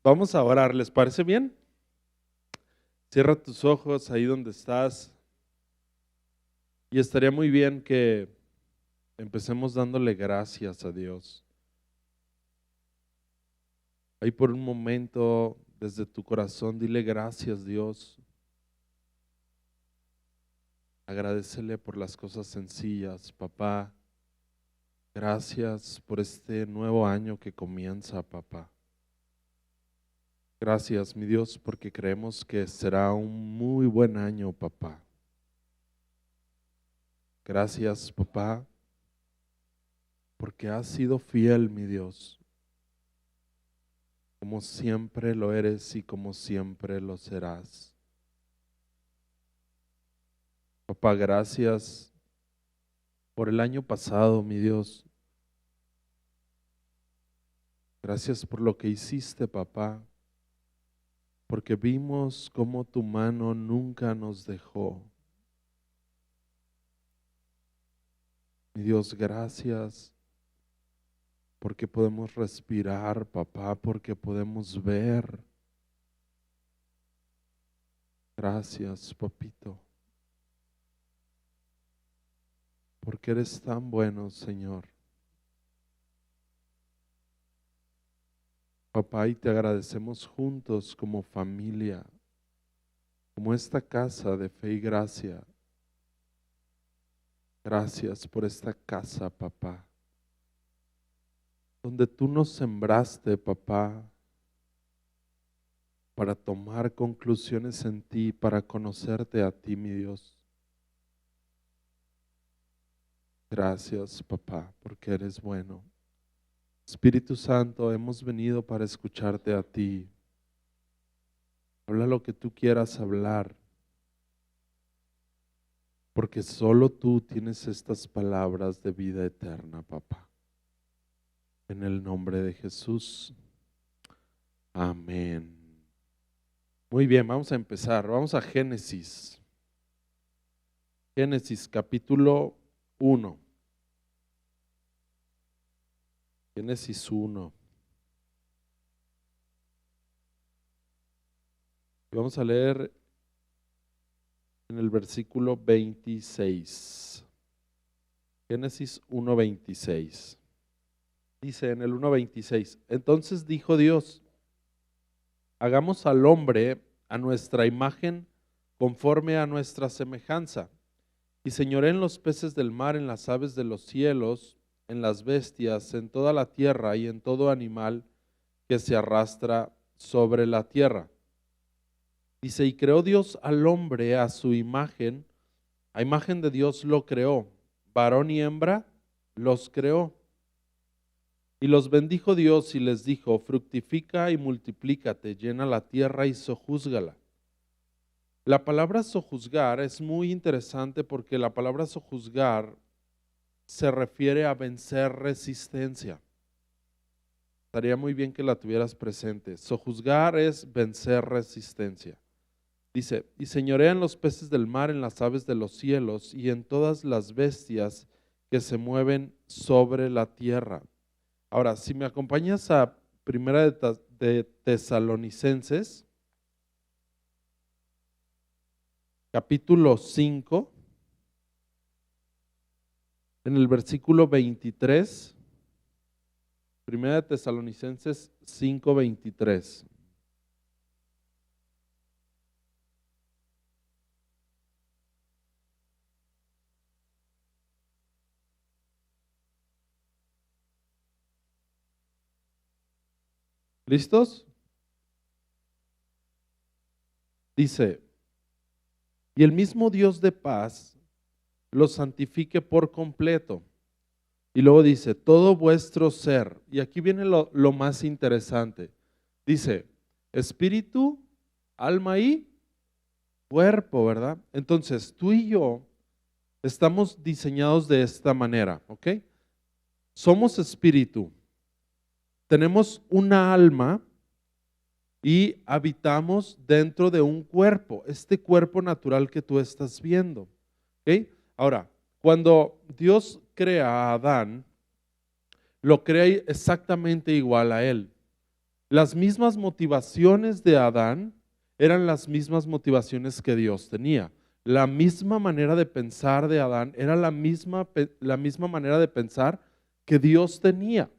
Vamos a orar, ¿les parece bien? Cierra tus ojos ahí donde estás y estaría muy bien que empecemos dándole gracias a Dios. Ahí por un momento, desde tu corazón, dile gracias, Dios. Agradécele por las cosas sencillas, papá. Gracias por este nuevo año que comienza, papá. Gracias, mi Dios, porque creemos que será un muy buen año, papá. Gracias, papá, porque has sido fiel, mi Dios, como siempre lo eres y como siempre lo serás. Papá, gracias por el año pasado, mi Dios. Gracias por lo que hiciste, papá, porque vimos cómo tu mano nunca nos dejó. Mi Dios, gracias porque podemos respirar, papá, porque podemos ver. Gracias, papito, porque eres tan bueno, Señor. Papá, y te agradecemos juntos como familia, como esta casa de fe y gracia. Gracias por esta casa, papá, donde tú nos sembraste, papá, para tomar conclusiones en ti, para conocerte a ti, mi Dios. Gracias, papá, porque eres bueno. Espíritu Santo, hemos venido para escucharte a ti. Habla lo que tú quieras hablar, porque solo tú tienes estas palabras de vida eterna, papá. En el nombre de Jesús. Amén. Muy bien, vamos a empezar. Vamos a Génesis. Génesis capítulo 1. Génesis 1. Vamos a leer en el versículo 26. Génesis 1:26. Dice en el 1:26, entonces dijo Dios, hagamos al hombre a nuestra imagen conforme a nuestra semejanza, y señoreen los peces del mar, en las aves de los cielos, en las bestias, en toda la tierra y en todo animal que se arrastra sobre la tierra. Dice, y creó Dios al hombre a su imagen, a imagen de Dios lo creó, varón y hembra los creó. Y los bendijo Dios y les dijo, fructifica y multiplícate, llena la tierra y sojúzgala. La palabra sojuzgar es muy interesante porque la palabra sojuzgar se refiere a vencer resistencia. Estaría muy bien que la tuvieras presente. Sojuzgar es vencer resistencia. Dice, y señorean los peces del mar, en las aves de los cielos y en todas las bestias que se mueven sobre la tierra. Ahora, si me acompañas a Primera de Tesalonicenses, capítulo 5, en el versículo 23, Primera de Tesalonicenses 5:23. ¿Listos? Dice, y el mismo Dios de paz los santifique por completo. Y luego dice, todo vuestro ser. Y aquí viene lo más interesante. Dice, espíritu, alma y cuerpo, ¿verdad? Entonces, tú y yo estamos diseñados de esta manera, ¿ok? Somos espíritu, tenemos una alma y habitamos dentro de un cuerpo, este cuerpo natural que tú estás viendo, ¿ok? Ahora, cuando Dios crea a Adán, lo crea exactamente igual a él. Las mismas motivaciones de Adán eran las mismas motivaciones que Dios tenía. La misma manera de pensar de Adán era la misma manera de pensar que Dios tenía.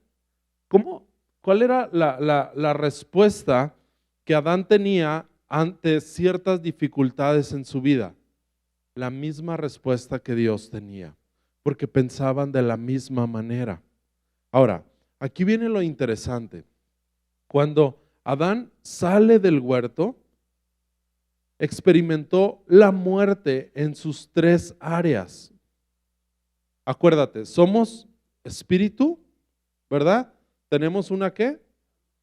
¿Cuál era la respuesta que Adán tenía ante ciertas dificultades en su vida? La misma respuesta que Dios tenía, porque pensaban de la misma manera. Ahora, aquí viene lo interesante. Cuando Adán sale del huerto, experimentó la muerte en sus tres áreas. Acuérdate, somos espíritu, ¿verdad? Tenemos una ¿qué?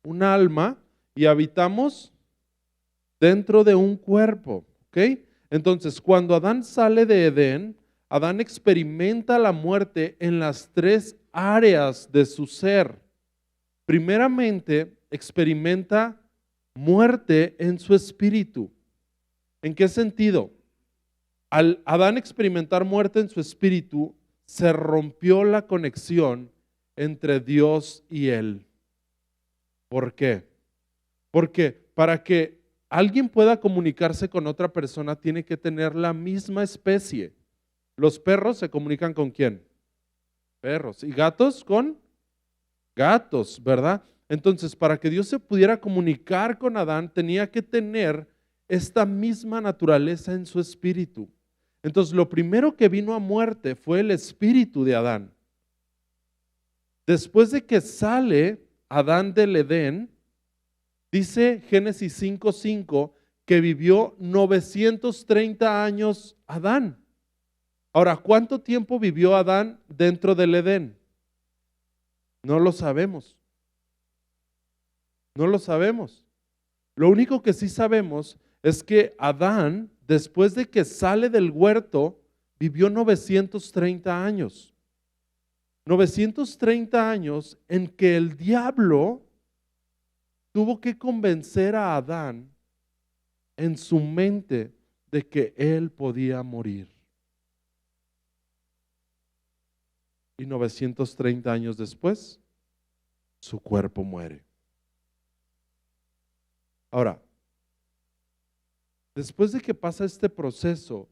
Un alma y habitamos dentro de un cuerpo, ¿ok? Entonces, cuando Adán sale de Edén, Adán experimenta la muerte en las tres áreas de su ser. Primeramente, experimenta muerte en su espíritu. ¿En qué sentido? Al Adán experimentar muerte en su espíritu, se rompió la conexión entre Dios y él. ¿Por qué? Porque para que alguien pueda comunicarse con otra persona, tiene que tener la misma especie. Los perros se comunican ¿con quién? Perros. ¿Y gatos? Con gatos, ¿verdad? Entonces, para que Dios se pudiera comunicar con Adán, tenía que tener esta misma naturaleza en su espíritu. Entonces, lo primero que vino a muerte fue el espíritu de Adán. Después de que sale Adán del Edén, dice Génesis 5:5 que vivió 930 años Adán. Ahora, ¿cuánto tiempo vivió Adán dentro del Edén? No lo sabemos. No lo sabemos. Lo único que sí sabemos es que Adán, después de que sale del huerto, vivió 930 años. 930 años en que el diablo tuvo que convencer a Adán en su mente de que él podía morir. Y 930 años después, su cuerpo muere. Ahora, después de que pasa este proceso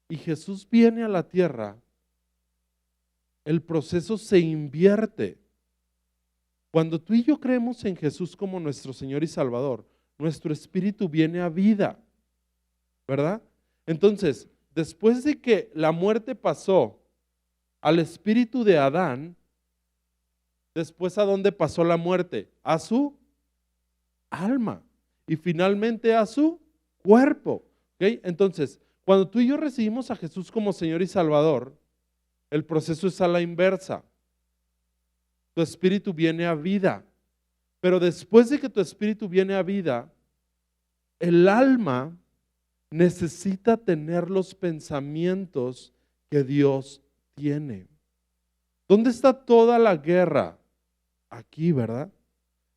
y Jesús viene a la tierra, el proceso se invierte. Cuando tú y yo creemos en Jesús como nuestro Señor y Salvador, nuestro espíritu viene a vida, ¿verdad? Entonces, después de que la muerte pasó al espíritu de Adán, después ¿a dónde pasó la muerte? A su alma y finalmente a su cuerpo, ¿ok? Entonces, cuando tú y yo recibimos a Jesús como Señor y Salvador, el proceso es a la inversa. Tu espíritu viene a vida, pero después de que tu espíritu viene a vida, el alma necesita tener los pensamientos que Dios tiene. ¿Dónde está toda la guerra? Aquí, ¿verdad?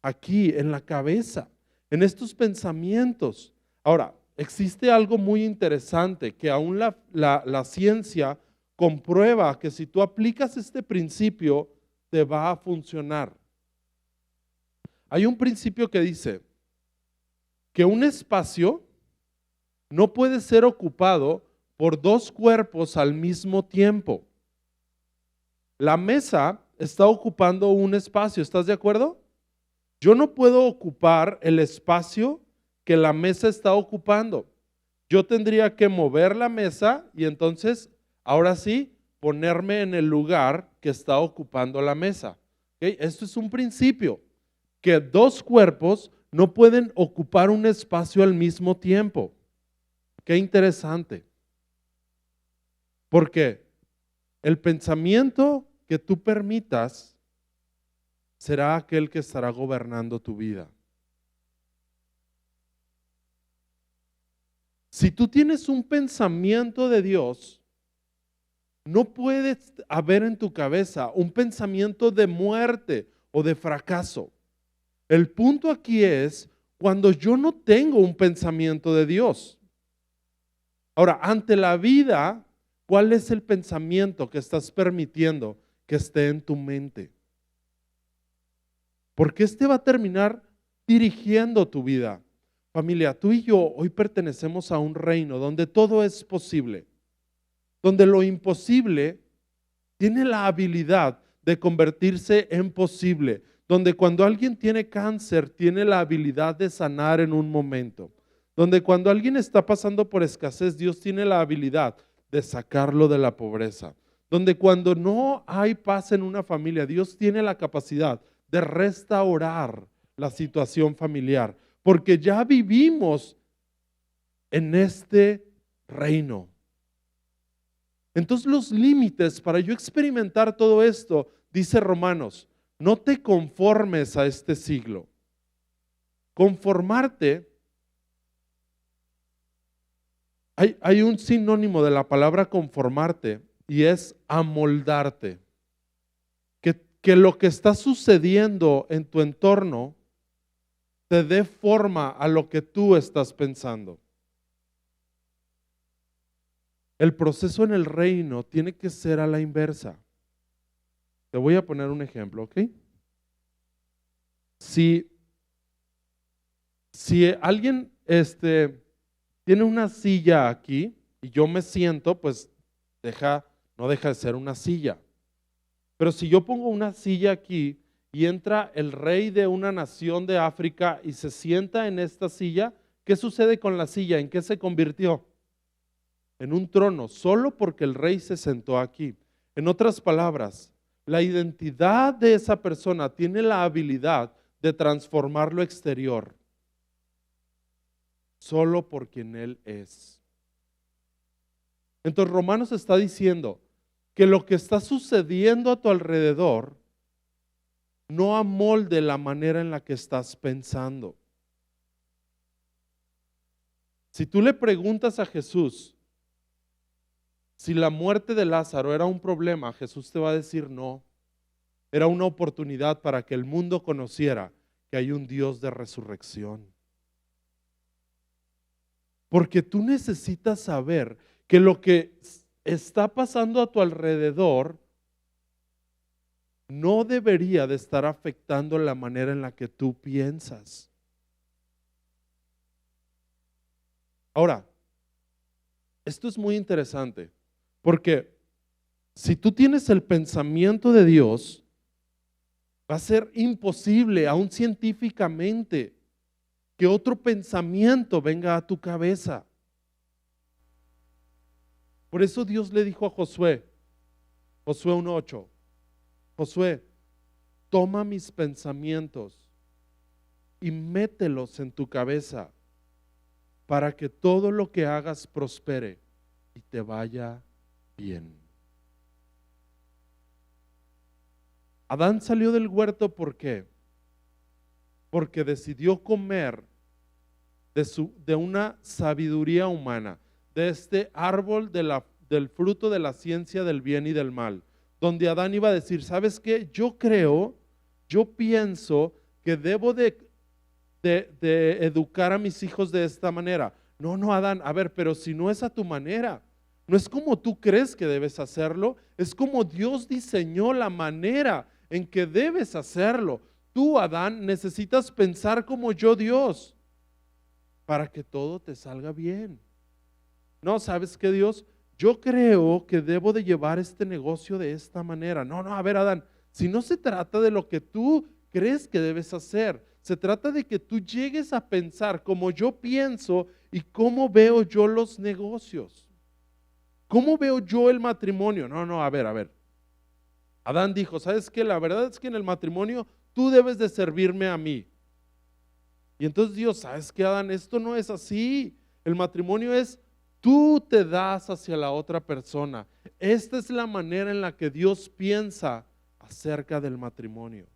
Aquí, en la cabeza, en estos pensamientos. Ahora, existe algo muy interesante que aún la ciencia comprueba que si tú aplicas este principio, te va a funcionar. Hay un principio que dice que un espacio no puede ser ocupado por dos cuerpos al mismo tiempo. La mesa está ocupando un espacio, ¿estás de acuerdo? Yo no puedo ocupar el espacio que la mesa está ocupando. Yo tendría que mover la mesa y entonces, ahora sí, ponerme en el lugar que está ocupando la mesa. ¿Okay? Esto es un principio, que dos cuerpos no pueden ocupar un espacio al mismo tiempo. Qué interesante. Porque el pensamiento que tú permitas será aquel que estará gobernando tu vida. Si tú tienes un pensamiento de Dios, no puede haber en tu cabeza un pensamiento de muerte o de fracaso. El punto aquí es cuando yo no tengo un pensamiento de Dios. Ahora, ante la vida, ¿cuál es el pensamiento que estás permitiendo que esté en tu mente? Porque este va a terminar dirigiendo tu vida. Familia, tú y yo hoy pertenecemos a un reino donde todo es posible, donde lo imposible tiene la habilidad de convertirse en posible, donde cuando alguien tiene cáncer tiene la habilidad de sanar en un momento, donde cuando alguien está pasando por escasez, Dios tiene la habilidad de sacarlo de la pobreza, donde cuando no hay paz en una familia, Dios tiene la capacidad de restaurar la situación familiar, porque ya vivimos en este reino. Entonces los límites para yo experimentar todo esto, dice Romanos, no te conformes a este siglo. Conformarte, hay un sinónimo de la palabra conformarte y es amoldarte. Que lo que está sucediendo en tu entorno te dé forma a lo que tú estás pensando. El proceso en el reino tiene que ser a la inversa. Te voy a poner un ejemplo, ¿ok? Si alguien tiene una silla aquí y yo me siento, pues no deja de ser una silla. Pero si yo pongo una silla aquí y entra el rey de una nación de África y se sienta en esta silla, ¿qué sucede con la silla? ¿En qué se convirtió? En un trono, solo porque el rey se sentó aquí. En otras palabras, la identidad de esa persona tiene la habilidad de transformar lo exterior, solo por quien él es. Entonces Romanos está diciendo que lo que está sucediendo a tu alrededor no amolde la manera en la que estás pensando. Si tú le preguntas a Jesús si la muerte de Lázaro era un problema, Jesús te va a decir no. Era una oportunidad para que el mundo conociera que hay un Dios de resurrección. Porque tú necesitas saber que lo que está pasando a tu alrededor no debería de estar afectando la manera en la que tú piensas. Ahora, esto es muy interesante, porque si tú tienes el pensamiento de Dios, va a ser imposible, aún científicamente, que otro pensamiento venga a tu cabeza. Por eso Dios le dijo a Josué 1:8, Josué, toma mis pensamientos y mételos en tu cabeza para que todo lo que hagas prospere y te vaya bien. Adán salió del huerto, ¿por qué? Porque decidió comer de una sabiduría humana, de este árbol del fruto de la ciencia del bien y del mal, donde Adán iba a decir, ¿sabes qué? Yo pienso que debo de educar a mis hijos de esta manera. No, Adán, a ver, pero si no es a tu manera, no es como tú crees que debes hacerlo, es como Dios diseñó la manera en que debes hacerlo. Tú, Adán, necesitas pensar como yo, Dios, para que todo te salga bien. No, ¿sabes qué, Dios? Yo creo que debo de llevar este negocio de esta manera. No, a ver, Adán, si no se trata de lo que tú crees que debes hacer, se trata de que tú llegues a pensar como yo pienso y cómo veo yo los negocios. ¿Cómo veo yo el matrimonio? No, a ver. Adán dijo, ¿sabes qué? La verdad es que en el matrimonio tú debes de servirme a mí. Y entonces Dios, ¿sabes qué, Adán? Esto no es así. El matrimonio es tú te das hacia la otra persona. Esta es la manera en la que Dios piensa acerca del matrimonio.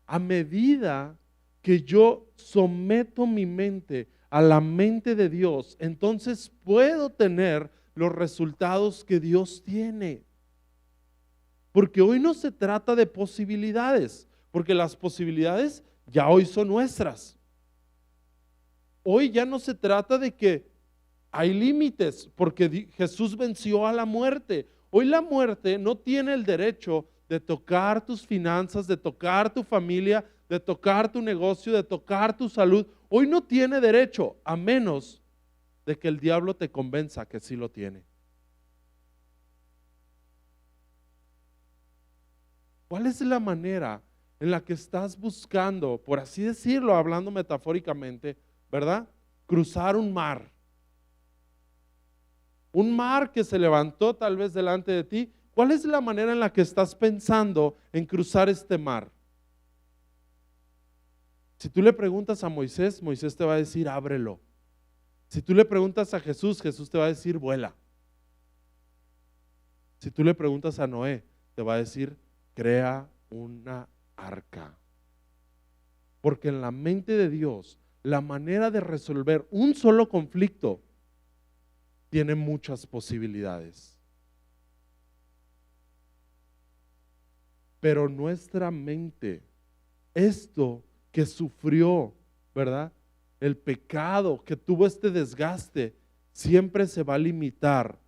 A medida que yo someto mi mente a la mente de Dios, entonces puedo tener los resultados que Dios tiene. Porque hoy no se trata de posibilidades, porque las posibilidades ya hoy son nuestras. Hoy ya no se trata de que hay límites, porque Jesús venció a la muerte. Hoy la muerte no tiene el derecho de tocar tus finanzas, de tocar tu familia, de tocar tu negocio, de tocar tu salud. Hoy no tiene derecho, a menos de que el diablo te convenza que sí lo tiene. ¿Cuál es la manera en la que estás buscando, por así decirlo, hablando metafóricamente, ¿verdad? Cruzar un mar. Un mar que se levantó tal vez delante de ti. ¿Cuál es la manera en la que estás pensando en cruzar este mar? Si tú le preguntas a Moisés, Moisés te va a decir, ábrelo. Si tú le preguntas a Jesús, Jesús te va a decir, vuela. Si tú le preguntas a Noé, te va a decir, crea una arca. Porque en la mente de Dios, la manera de resolver un solo conflicto tiene muchas posibilidades. Pero nuestra mente, esto que sufrió, ¿verdad? El pecado que tuvo este desgaste, siempre se va a limitar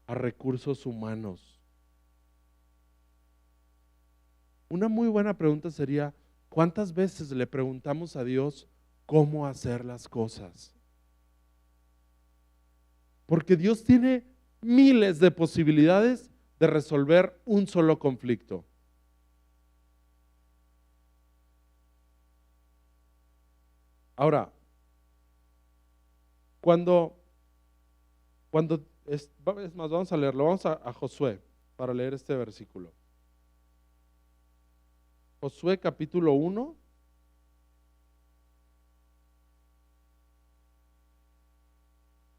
a recursos humanos. Una muy buena pregunta sería, ¿cuántas veces le preguntamos a Dios cómo hacer las cosas? Porque Dios tiene miles de posibilidades de resolver un solo conflicto. Ahora, cuando es más, vamos a leerlo, vamos a Josué para leer este versículo. Josué capítulo 1.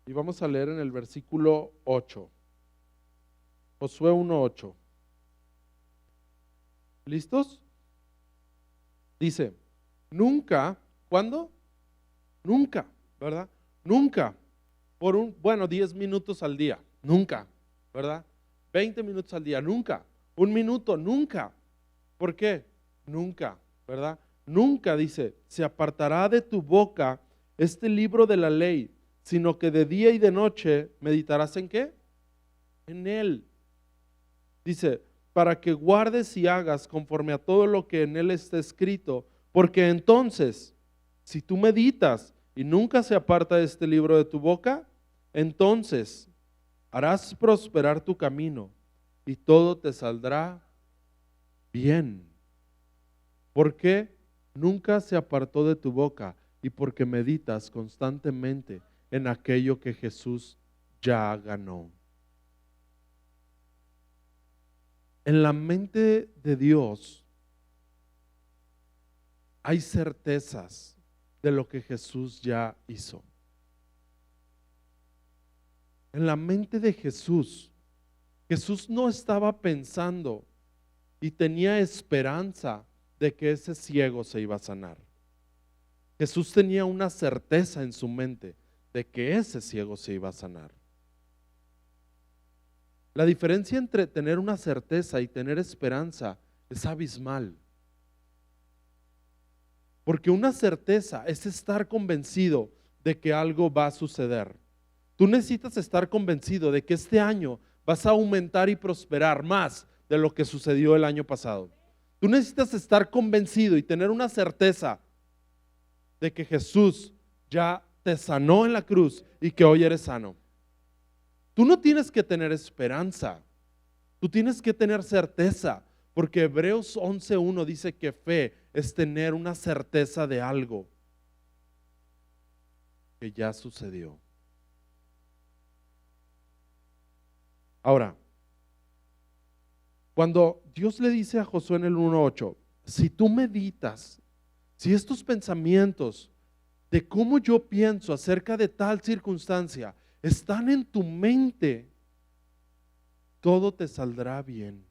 Y vamos a leer en el versículo 8. Josué 1:8. ¿Listos? Dice, nunca, ¿cuándo? Nunca, ¿verdad? Nunca, por 10 minutos al día, nunca, ¿verdad? 20 minutos al día, nunca. 1 minuto, nunca. ¿Por qué? Nunca, ¿verdad? Nunca, dice, se apartará de tu boca este libro de la ley, sino que de día y de noche meditarás ¿en qué? En él. Dice, para que guardes y hagas conforme a todo lo que en él está escrito, porque entonces, si tú meditas y nunca se aparta este libro de tu boca, entonces harás prosperar tu camino y todo te saldrá bien. Porque nunca se apartó de tu boca y porque meditas constantemente en aquello que Jesús ya ganó. En la mente de Dios hay certezas de lo que Jesús ya hizo. En la mente de Jesús, Jesús no estaba pensando y tenía esperanza de que ese ciego se iba a sanar. Jesús tenía una certeza en su mente de que ese ciego se iba a sanar. La diferencia entre tener una certeza y tener esperanza es abismal. Porque una certeza es estar convencido de que algo va a suceder. Tú necesitas estar convencido de que este año vas a aumentar y prosperar más de lo que sucedió el año pasado. Tú necesitas estar convencido y tener una certeza de que Jesús ya te sanó en la cruz y que hoy eres sano. Tú no tienes que tener esperanza, tú tienes que tener certeza, porque Hebreos 11:1 dice que fe es tener una certeza de algo que ya sucedió. Ahora, cuando Dios le dice a Josué en el 1:8, si tú meditas, si estos pensamientos de cómo yo pienso acerca de tal circunstancia están en tu mente, todo te saldrá bien.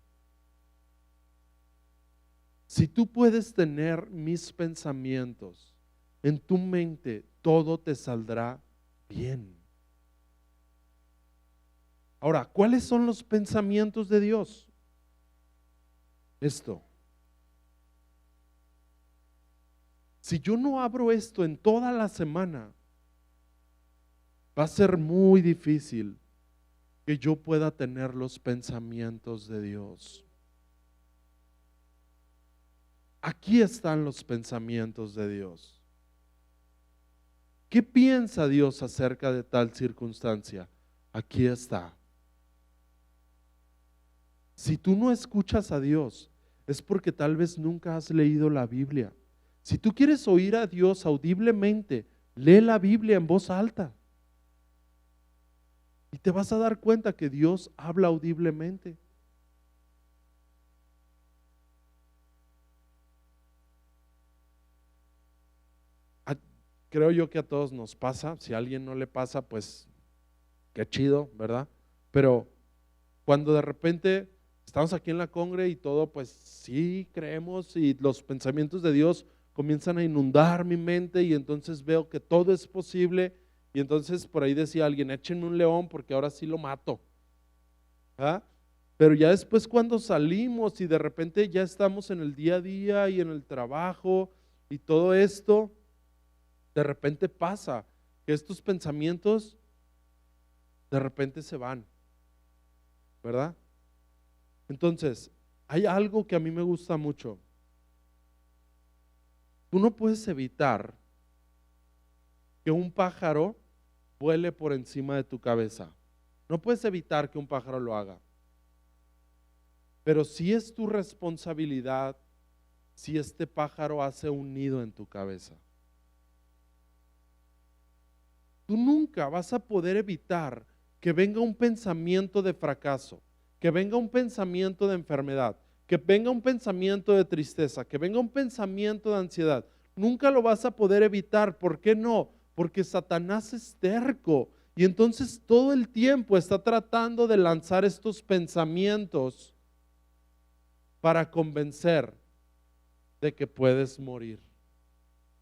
Si tú puedes tener mis pensamientos en tu mente, todo te saldrá bien. Ahora, ¿cuáles son los pensamientos de Dios? Esto. Si yo no abro esto en toda la semana, va a ser muy difícil que yo pueda tener los pensamientos de Dios. Aquí están los pensamientos de Dios. ¿Qué piensa Dios acerca de tal circunstancia? Aquí está. Si tú no escuchas a Dios, es porque tal vez nunca has leído la Biblia. Si tú quieres oír a Dios audiblemente, lee la Biblia en voz alta. Y te vas a dar cuenta que Dios habla audiblemente. Creo yo que a todos nos pasa. Si a alguien no le pasa, pues qué chido, ¿verdad? Pero cuando de repente estamos aquí en la congre y todo, pues sí creemos y los pensamientos de Dios comienzan a inundar mi mente y entonces veo que todo es posible y entonces por ahí decía alguien, échenme un león porque ahora sí lo mato. ¿Ah? Pero ya después cuando salimos y de repente ya estamos en el día a día y en el trabajo y todo esto, de repente pasa que estos pensamientos de repente se van, ¿verdad? Entonces, hay algo que a mí me gusta mucho. Tú no puedes evitar que un pájaro vuele por encima de tu cabeza. No puedes evitar que un pájaro lo haga. Pero sí es tu responsabilidad si este pájaro hace un nido en tu cabeza. Tú nunca vas a poder evitar que venga un pensamiento de fracaso, que venga un pensamiento de enfermedad, que venga un pensamiento de tristeza, que venga un pensamiento de ansiedad. Nunca lo vas a poder evitar. ¿Por qué no? Porque Satanás es terco y entonces todo el tiempo está tratando de lanzar estos pensamientos para convencer de que puedes morir,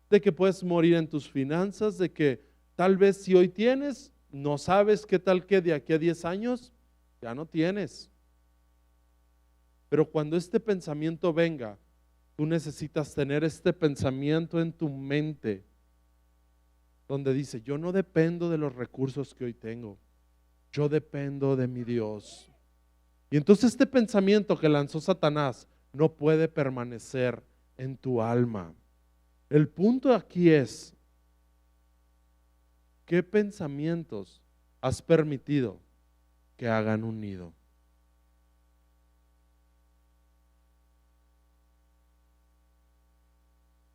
de que puedes morir en tus finanzas, de que tal vez si hoy tienes, no sabes qué tal que de aquí a 10 años ya no tienes. Pero cuando este pensamiento venga, tú necesitas tener este pensamiento en tu mente, donde dice, yo no dependo de los recursos que hoy tengo, yo dependo de mi Dios. Y entonces este pensamiento que lanzó Satanás no puede permanecer en tu alma. El punto aquí es, ¿qué pensamientos has permitido que hagan un nido?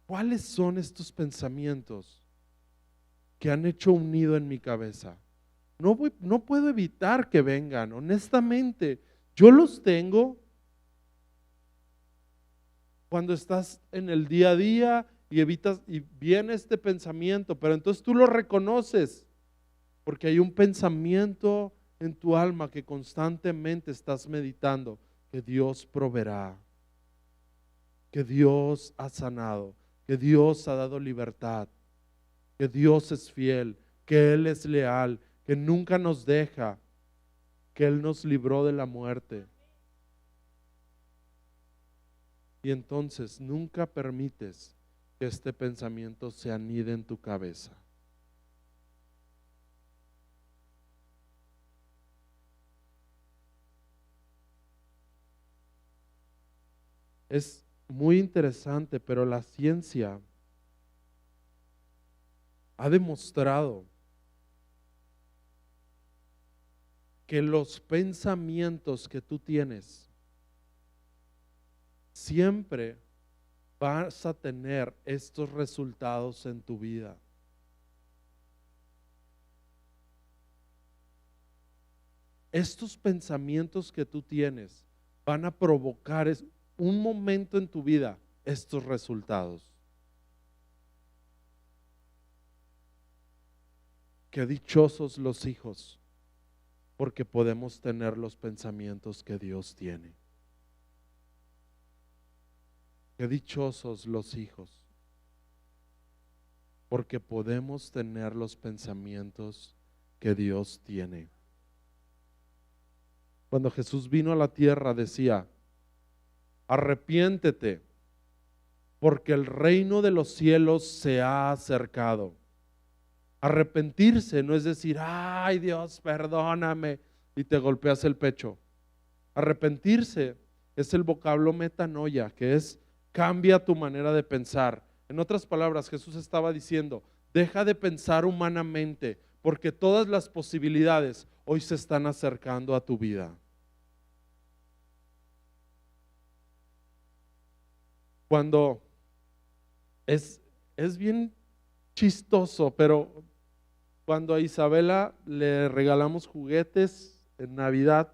¿Cuáles son estos pensamientos que han hecho un nido en mi cabeza? No puedo evitar que vengan, honestamente. Yo los tengo cuando estás en el día a día y evitas y viene este pensamiento, pero entonces tú lo reconoces porque hay un pensamiento en tu alma que constantemente estás meditando, que Dios proveerá, que Dios ha sanado, que Dios ha dado libertad, que Dios es fiel, que Él es leal, que nunca nos deja, que Él nos libró de la muerte. Y entonces nunca permites que este pensamiento se anide en tu cabeza. Es muy interesante, pero la ciencia ha demostrado que los pensamientos que tú tienes siempre vas a tener estos resultados en tu vida. Estos pensamientos que tú tienes van a provocar un momento en tu vida estos resultados. Qué dichosos los hijos, porque podemos tener los pensamientos que Dios tiene. Qué dichosos los hijos, porque podemos tener los pensamientos que Dios tiene. Cuando Jesús vino a la tierra decía, arrepiéntete, porque el reino de los cielos se ha acercado. Arrepentirse no es decir, ay Dios, perdóname, y te golpeas el pecho. Arrepentirse es el vocablo metanoia, que es Cambia tu manera de pensar. En otras palabras, Jesús estaba diciendo, deja de pensar humanamente, porque todas las posibilidades hoy se están acercando a tu vida. Cuando es bien chistoso, pero cuando a Isabela le regalamos juguetes en Navidad,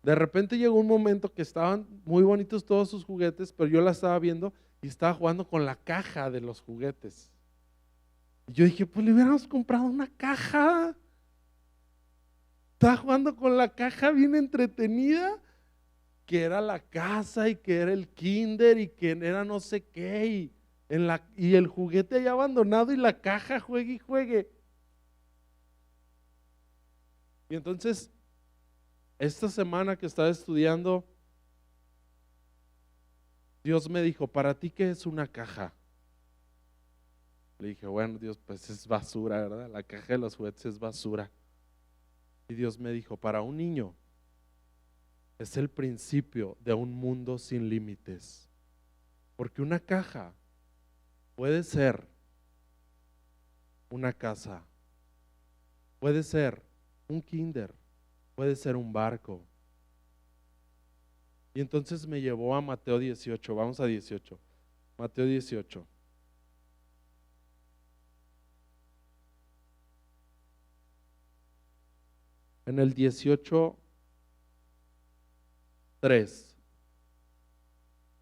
de repente llegó un momento que estaban muy bonitos todos sus juguetes, pero yo la estaba viendo y estaba jugando con la caja de los juguetes. Y yo dije, pues le hubiéramos comprado una caja. Estaba jugando con la caja bien entretenida, que era la casa y que era el kinder y que era no sé qué, y el juguete ahí abandonado y la caja juegue y juegue. Y entonces, esta semana que estaba estudiando, Dios me dijo, ¿para ti qué es una caja? Le dije, bueno, Dios, pues es basura, ¿verdad? La caja de los juguetes es basura. Y Dios me dijo, para un niño es el principio de un mundo sin límites. Porque una caja puede ser una casa, puede ser un kinder, puede ser un barco. Y entonces me llevó a Mateo 18, vamos a 18, Mateo 18. En el 18:3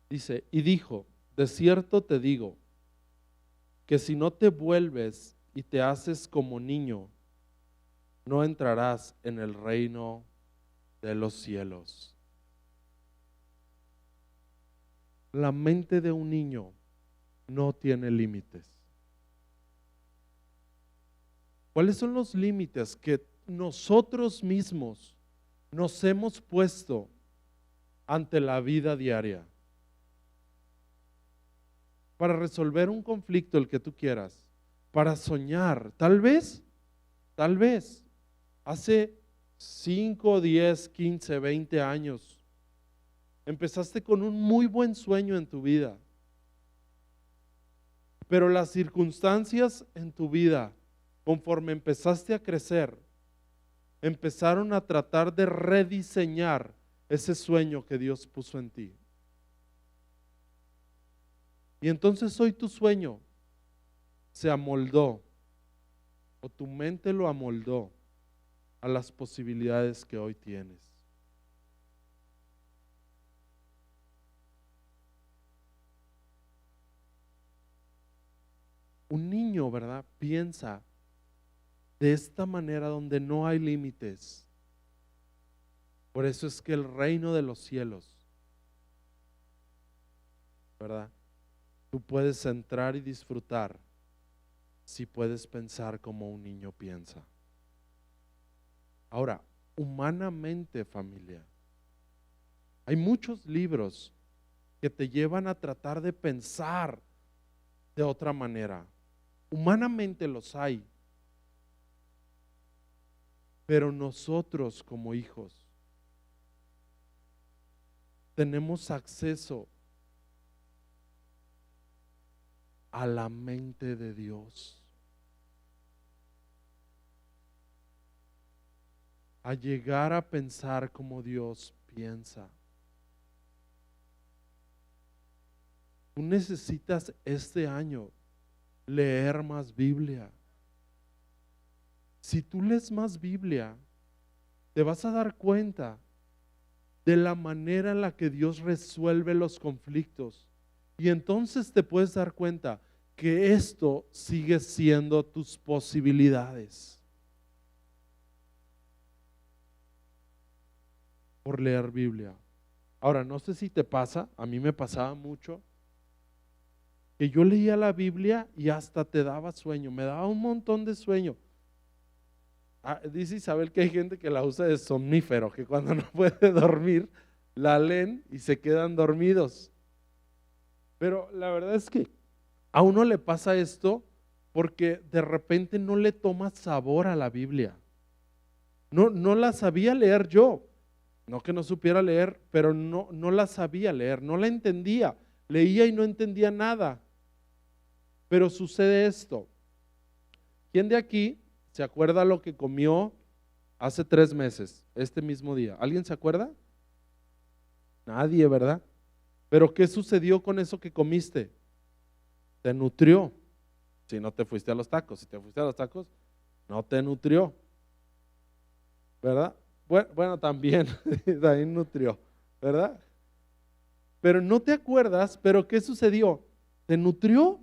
dice, y dijo, de cierto te digo, que si no te vuelves y te haces como niño, no entrarás en el reino de los cielos. La mente de un niño no tiene límites. ¿Cuáles son los límites que nosotros mismos nos hemos puesto ante la vida diaria? Para resolver un conflicto, el que tú quieras, para soñar, tal vez, hace 5, 10, 15, 20 años, empezaste con un muy buen sueño en tu vida, pero las circunstancias en tu vida, conforme empezaste a crecer, empezaron a tratar de rediseñar ese sueño que Dios puso en ti. Y entonces hoy tu sueño se amoldó, o tu mente lo amoldó a las posibilidades que hoy tienes. Un niño, ¿verdad?, piensa de esta manera donde no hay límites. Por eso es que el reino de los cielos, ¿verdad?, tú puedes entrar y disfrutar si puedes pensar como un niño piensa. Ahora, humanamente, familia, hay muchos libros que te llevan a tratar de pensar de otra manera. Humanamente los hay, pero nosotros como hijos tenemos acceso a la mente de Dios, a llegar a pensar como Dios piensa. Tú necesitas este año leer más Biblia. Si tú lees más Biblia, te vas a dar cuenta de la manera en la que Dios resuelve los conflictos. Y entonces te puedes dar cuenta que esto sigue siendo tus posibilidades por leer Biblia. Ahora, no sé si te pasa, a mí me pasaba mucho, que yo leía la Biblia y hasta te daba sueño, me daba un montón de sueño. Dice Isabel que hay gente que la usa de somnífero, que cuando no puede dormir, la leen y se quedan dormidos. Pero la verdad es que a uno le pasa esto porque de repente no le toma sabor a la Biblia. No la sabía leer yo. No que no supiera leer, pero no la sabía leer, no la entendía. Leía y no entendía nada. Pero sucede esto. ¿Quién de aquí se acuerda lo que comió hace 3 meses, este mismo día? ¿Alguien se acuerda? Nadie, ¿verdad? Pero ¿qué sucedió con eso que comiste? Te nutrió. Si no te fuiste a los tacos, si te fuiste a los tacos, no te nutrió, ¿verdad? Bueno, también, también nutrió, ¿verdad? Pero no te acuerdas, pero ¿qué sucedió? Te nutrió,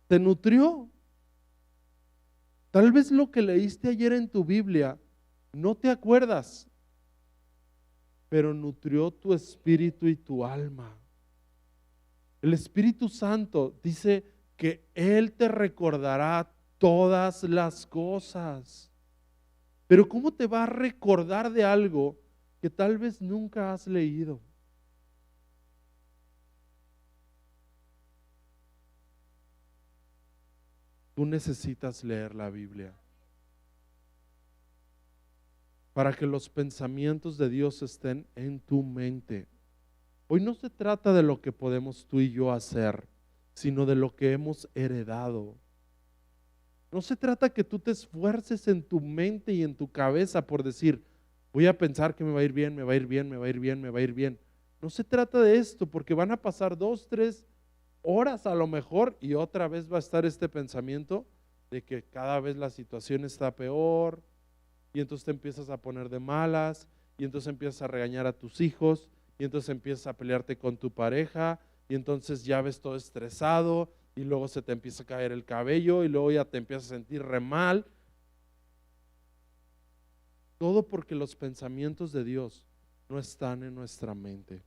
te nutrió. Tal vez lo que leíste ayer en tu Biblia, no te acuerdas, pero nutrió tu espíritu y tu alma. El Espíritu Santo dice que Él te recordará todas las cosas. Pero ¿cómo te va a recordar de algo que tal vez nunca has leído? Tú necesitas leer la Biblia para que los pensamientos de Dios estén en tu mente. Hoy no se trata de lo que podemos tú y yo hacer, sino de lo que hemos heredado. No se trata que tú te esfuerces en tu mente y en tu cabeza por decir, voy a pensar que me va a ir bien, me va a ir bien, me va a ir bien, me va a ir bien. No se trata de esto, porque van a pasar 2, 3 horas a lo mejor y otra vez va a estar este pensamiento de que cada vez la situación está peor y entonces te empiezas a poner de malas y entonces empiezas a regañar a tus hijos y entonces empiezas a pelearte con tu pareja y entonces ya ves todo estresado y luego se te empieza a caer el cabello y luego ya te empiezas a sentir re mal. Todo porque los pensamientos de Dios no están en nuestra mente.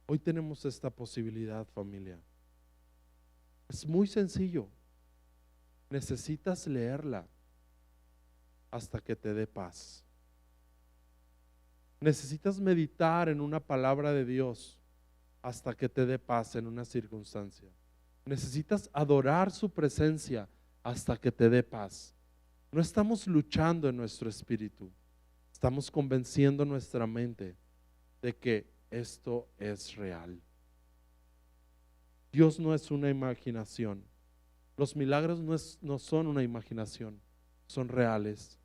Hoy tenemos esta posibilidad, familia. Es muy sencillo. Necesitas leerla hasta que te dé paz. Necesitas meditar en una palabra de Dios hasta que te dé paz en una circunstancia. Necesitas adorar su presencia hasta que te dé paz. No estamos luchando en nuestro espíritu, estamos convenciendo nuestra mente de que esto es real. Dios no es una imaginación. Los milagros no son una imaginación, son reales.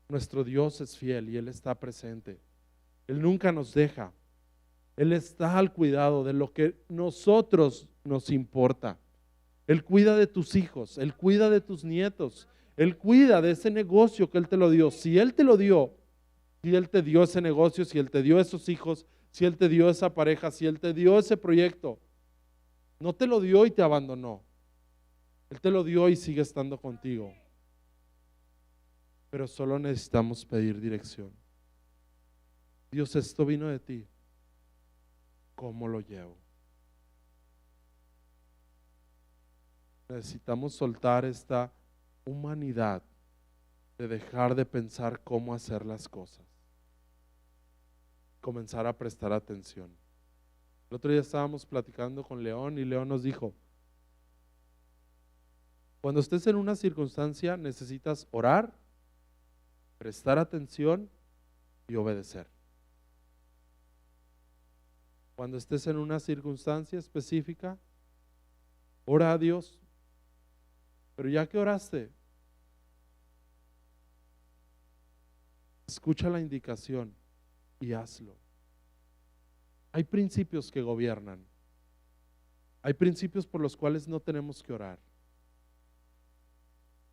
Nuestro Dios es fiel y Él está presente. Él nunca nos deja. Él está al cuidado de lo que nosotros nos importa. Él cuida de tus hijos, Él cuida de tus nietos, Él cuida de ese negocio que Él te lo dio. Si Él te lo dio, si Él te dio ese negocio, si Él te dio esos hijos, si Él te dio esa pareja, si Él te dio ese proyecto, no te lo dio y te abandonó. Él te lo dio y sigue estando contigo. Pero solo necesitamos pedir dirección. Dios, esto vino de ti. ¿Cómo lo llevo? Necesitamos soltar esta humanidad de dejar de pensar cómo hacer las cosas. Comenzar a prestar atención. El otro día estábamos platicando con León y León nos dijo, cuando estés en una circunstancia necesitas orar, prestar atención y obedecer. Cuando estés en una circunstancia específica, ora a Dios, pero ya que oraste, escucha la indicación y hazlo. Hay principios que gobiernan. Hay principios por los cuales no tenemos que orar.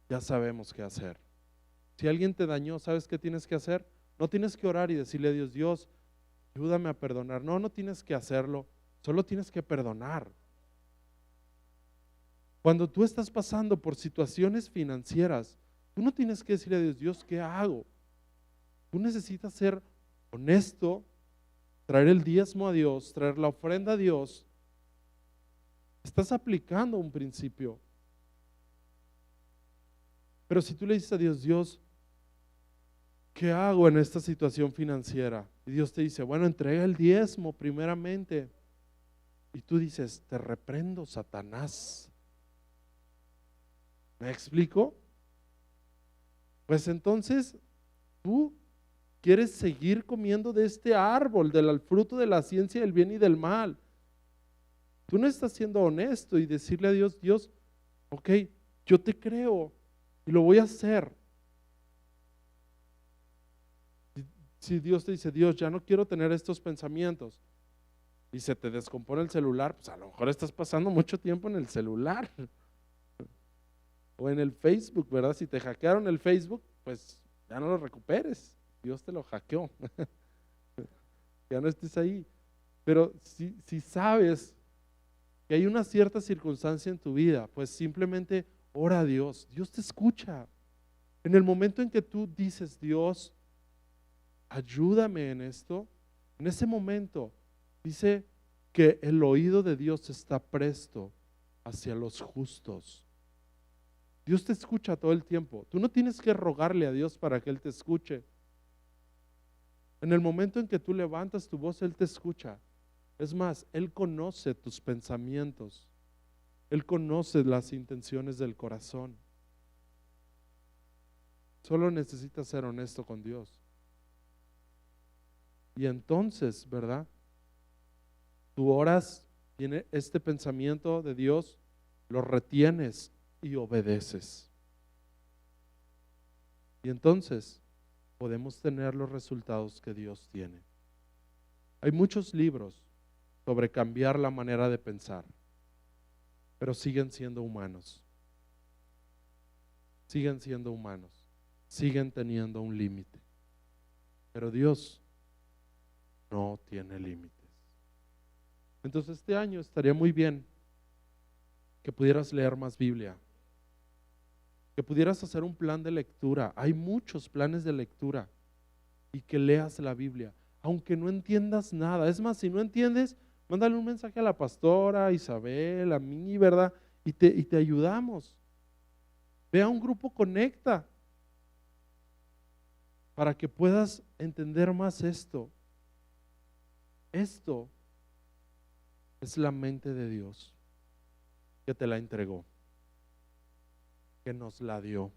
Ya sabemos qué hacer. Si alguien te dañó, ¿sabes qué tienes que hacer? No tienes que orar y decirle a Dios, Dios, ayúdame a perdonar. No tienes que hacerlo. Solo tienes que perdonar. Cuando tú estás pasando por situaciones financieras, tú no tienes que decirle a Dios, Dios, ¿qué hago? Tú necesitas ser honesto, traer el diezmo a Dios, traer la ofrenda a Dios. Estás aplicando un principio. Pero si tú le dices a Dios, Dios, ¿qué hago en esta situación financiera? Y Dios te dice, bueno, entrega el diezmo primeramente. Y tú dices, te reprendo, Satanás. ¿Me explico? pues entonces tú quieres seguir comiendo de este árbol, del fruto de la ciencia del bien y del mal. Tú no estás siendo honesto y decirle a Dios, Dios, ok, yo te creo y lo voy a hacer. Si Dios te dice, Dios, ya no quiero tener estos pensamientos, y se te descompone el celular, pues a lo mejor estás pasando mucho tiempo en el celular o en el Facebook, ¿verdad? Si te hackearon el Facebook, pues ya no lo recuperes, Dios te lo hackeó, ya no estés ahí. Pero si sabes que hay una cierta circunstancia en tu vida, pues simplemente ora a Dios, Dios te escucha. En el momento en que tú dices, Dios, ayúdame en esto, en ese momento dice que el oído de Dios está presto hacia los justos. Dios te escucha todo el tiempo. Tú no tienes que rogarle a Dios para que Él te escuche. En el momento en que tú levantas tu voz, Él te escucha. Es más, Él conoce tus pensamientos. Él conoce las intenciones del corazón. Solo necesitas ser honesto con Dios. Y entonces, ¿verdad? Tú oras, tiene este pensamiento de Dios, lo retienes y obedeces. Y entonces podemos tener los resultados que Dios tiene. Hay muchos libros sobre cambiar la manera de pensar, pero siguen siendo humanos. Siguen siendo humanos. Siguen teniendo un límite. Pero Dios no tiene límites. Entonces este año estaría muy bien que pudieras leer más Biblia, que pudieras hacer un plan de lectura. Hay muchos planes de lectura y que leas la Biblia, aunque no entiendas nada. Es más, si no entiendes, mándale un mensaje a la pastora, a Isabel, a mí, ¿verdad? Y te ayudamos. Ve a un grupo Conecta para que puedas entender más esto. Esto es la mente de Dios que te la entregó, que nos la dio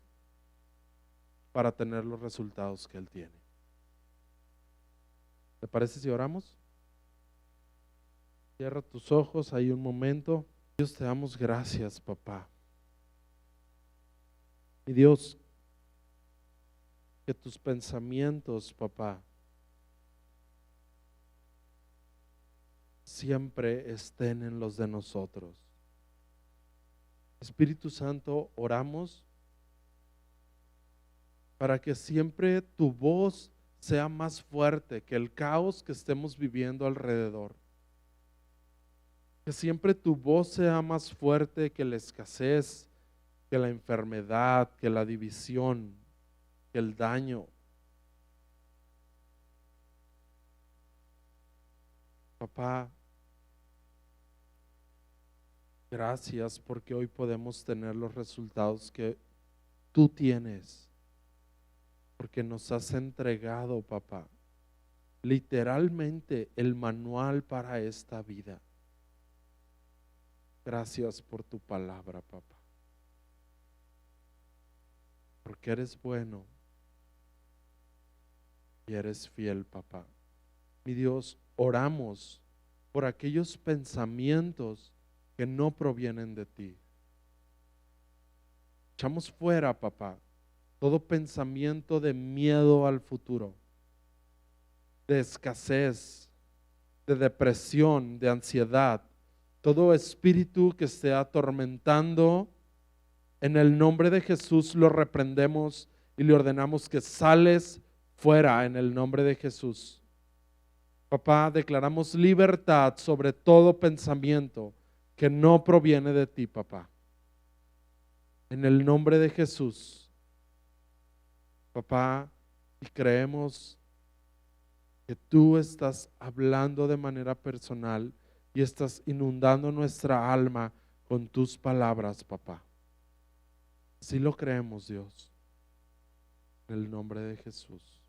para tener los resultados que Él tiene. ¿Te parece si oramos? Cierra tus ojos ahí un momento. Dios, te damos gracias, papá. Y Dios, que tus pensamientos, papá, siempre estén en los de nosotros. Espíritu Santo, oramos para que siempre tu voz sea más fuerte que el caos que estemos viviendo alrededor. Que siempre tu voz sea más fuerte que la escasez, que la enfermedad, que la división, que el daño. Papá, gracias porque hoy podemos tener los resultados que tú tienes, porque nos has entregado, papá, literalmente el manual para esta vida. Gracias por tu palabra, papá, porque eres bueno y eres fiel, papá. Mi Dios, oramos por aquellos pensamientos que no provienen de ti. Echamos fuera, papá, todo pensamiento de miedo al futuro, de escasez, de depresión, de ansiedad, todo espíritu que esté atormentando. En el nombre de Jesús lo reprendemos y le ordenamos que sales fuera en el nombre de Jesús. Papá, declaramos libertad sobre todo pensamiento que no proviene de ti, papá. En el nombre de Jesús, papá, y creemos que tú estás hablando de manera personal y estás inundando nuestra alma con tus palabras, papá. Sí lo creemos, Dios. En el nombre de Jesús.